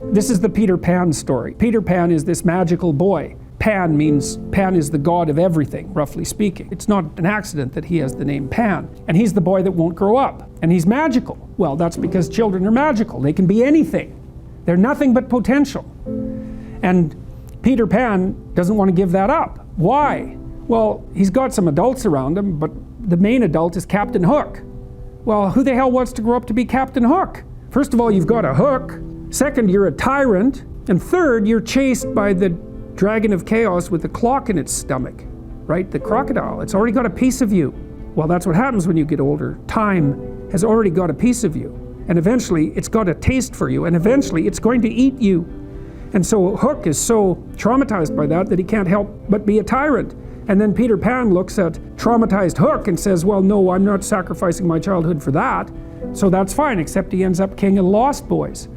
This is the Peter Pan story. Peter Pan is this magical boy. Pan is the god of everything, roughly speaking. It's not an accident that he has the name Pan. And he's the boy that won't grow up. And he's magical. Well, that's because children are magical. They can be anything. They're nothing but potential. And Peter Pan doesn't want to give that up. Why? Well, he's got some adults around him, but the main adult is Captain Hook. Well, who the hell wants to grow up to be Captain Hook? First of all, you've got a hook. Second, you're a tyrant. And third, you're chased by the dragon of chaos with a clock in its stomach, right? The crocodile. It's already got a piece of you. Well, that's what happens when you get older. Time has already got a piece of you. And eventually, it's got a taste for you. And eventually, it's going to eat you. And so Hook is so traumatized by that he can't help but be a tyrant. And then Peter Pan looks at traumatized Hook and says, well, no, I'm not sacrificing my childhood for that. So that's fine, except he ends up king of the Lost Boys.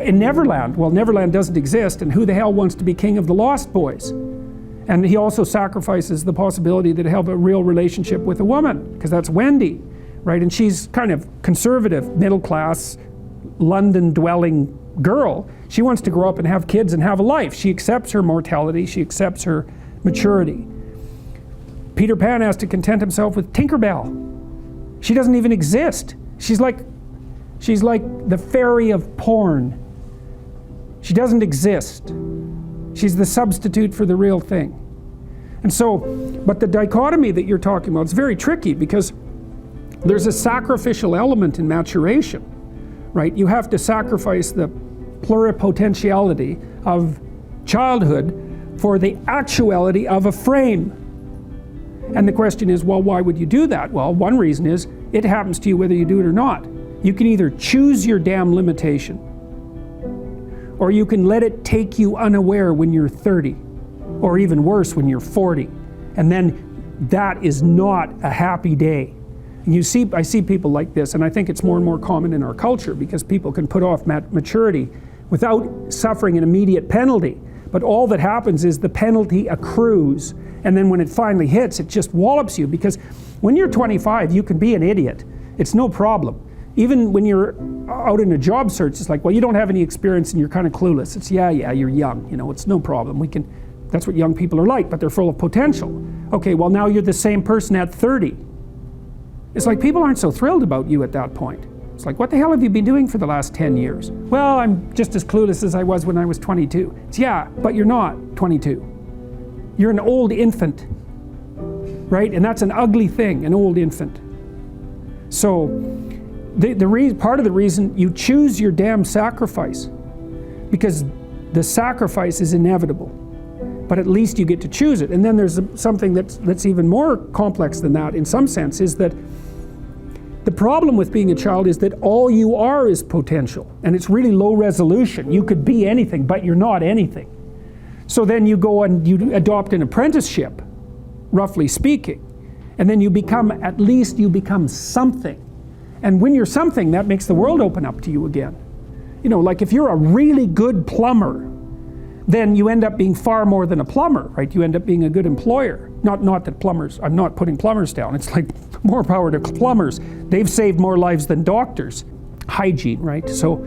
In Neverland, well, Neverland doesn't exist, and who the hell wants to be king of the Lost Boys? And he also sacrifices the possibility that he'll have a real relationship with a woman, because that's Wendy, right? And she's kind of conservative, middle-class, London-dwelling girl. She wants to grow up and have kids and have a life. She accepts her mortality, she accepts her maturity. Peter Pan has to content himself with Tinkerbell. She doesn't even exist. She's like the fairy of porn. She doesn't exist. She's the substitute for the real thing. And so, but the dichotomy that you're talking about is very tricky, because there's a sacrificial element in maturation, right? You have to sacrifice the pluripotentiality of childhood for the actuality of a frame. And the question is, well, why would you do that? Well, one reason is it happens to you whether you do it or not. You can either choose your damn limitation, or you can let it take you unaware when you're 30, or even worse, when you're 40. And then that is not a happy day. And I see people like this, and I think it's more and more common in our culture, because people can put off maturity without suffering an immediate penalty. But all that happens is the penalty accrues, and then when it finally hits, it just wallops you, because when you're 25, you can be an idiot. It's no problem. Even when you're out in a job search, it's like, well, you don't have any experience and you're kind of clueless. It's, yeah, you're young, it's no problem. That's what young people are like, but they're full of potential. Okay, well, now you're the same person at 30. It's like people aren't so thrilled about you at that point. It's like, what the hell have you been doing for the last 10 years? Well, I'm just as clueless as I was when I was 22. It's, yeah, but you're not 22. You're an old infant, right? And that's an ugly thing, an old infant. So, part of the reason you choose your damn sacrifice, because the sacrifice is inevitable, but at least you get to choose it. And then there's something that's even more complex than that in some sense, is that the problem with being a child is that all you are is potential, and it's really low resolution. You could be anything, but you're not anything. So then you go and you adopt an apprenticeship, roughly speaking, and then you become something. And when you're something, that makes the world open up to you again. Like if you're a really good plumber, then you end up being far more than a plumber, right? You end up being a good employer. Not that plumbers, I'm not putting plumbers down. It's like more power to plumbers. They've saved more lives than doctors. Hygiene, right? So,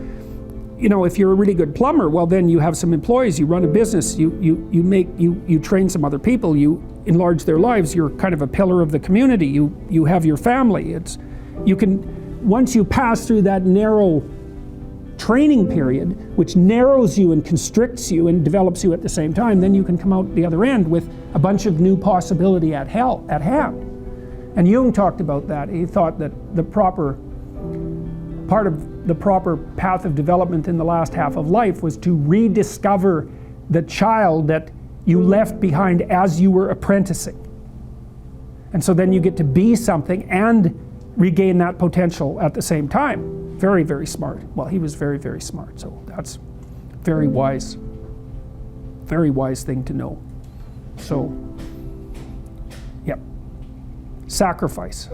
if you're a really good plumber, well, then you have some employees, you run a business, you train some other people, you enlarge their lives, you're kind of a pillar of the community, you have your family. Once you pass through that narrow training period, which narrows you and constricts you and develops you at the same time, then you can come out the other end with a bunch of new possibility at hand. And Jung talked about that. He thought that part of the proper path of development in the last half of life was to rediscover the child that you left behind as you were apprenticing. And so then you get to be something and regain that potential at the same time. Very, very smart. Well, he was very, very smart, so that's very wise thing to know. So, yep. Sacrifice.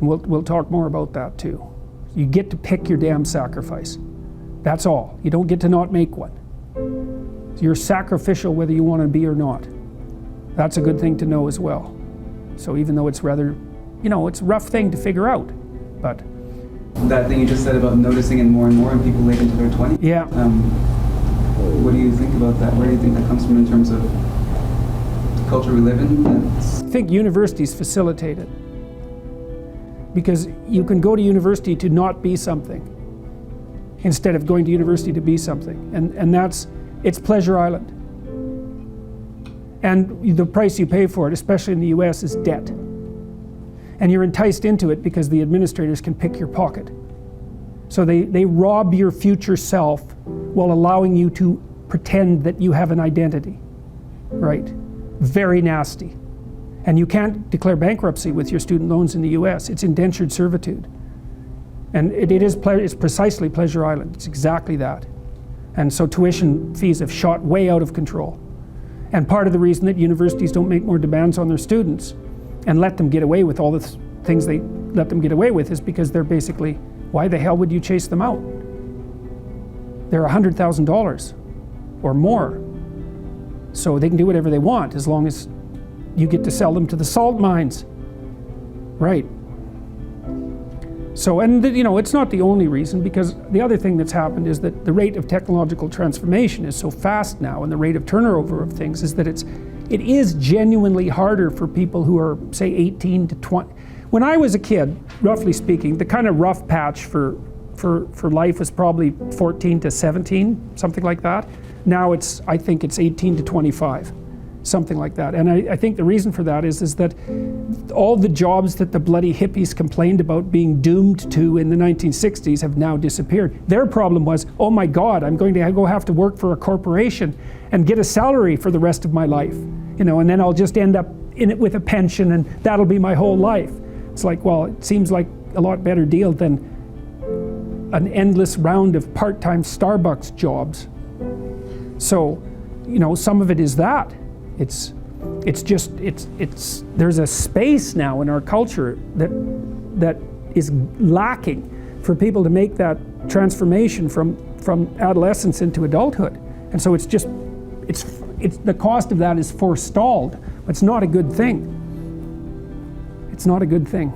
We'll talk more about that too. You get to pick your damn sacrifice. That's all. You don't get to not make one. You're sacrificial whether you want to be or not. That's a good thing to know as well. So even though it's rather, it's a rough thing to figure out, but that thing you just said about noticing it more and more in people late into their 20s. Yeah. What do you think about that? Where do you think that comes from in terms of the culture we live in? I think universities facilitate it. Because you can go to university to not be something instead of going to university to be something. And it's Pleasure Island. And the price you pay for it, especially in the US, is debt. And you're enticed into it because the administrators can pick your pocket. So they rob your future self while allowing you to pretend that you have an identity, right? Very nasty. And you can't declare bankruptcy with your student loans in the US. It's indentured servitude. And it's precisely Pleasure Island. It's exactly that. And so tuition fees have shot way out of control. And part of the reason that universities don't make more demands on their students and let them get away with all the things they let them get away with is because they're basically, why the hell would you chase them out? They're $100,000 or more. So they can do whatever they want as long as you get to sell them to the salt mines. Right. So, and it's not the only reason, because the other thing that's happened is that the rate of technological transformation is so fast now, and the rate of turnover of things is that it is genuinely harder for people who are, say, 18 to 20. When I was a kid, roughly speaking, the kind of rough patch for life was probably 14 to 17, something like that. Now I think it's 18 to 25. Something like that. And I think the reason for that is that all the jobs that the bloody hippies complained about being doomed to in the 1960s have now disappeared. Their problem was, oh my God, I'm going to go have to work for a corporation and get a salary for the rest of my life. And then I'll just end up in it with a pension and that'll be my whole life. It's like, well, it seems like a lot better deal than an endless round of part-time Starbucks jobs. So, some of it is that. There's a space now in our culture that is lacking for people to make that transformation from adolescence into adulthood. And so it's the cost of that is forestalled. It's not a good thing. It's not a good thing.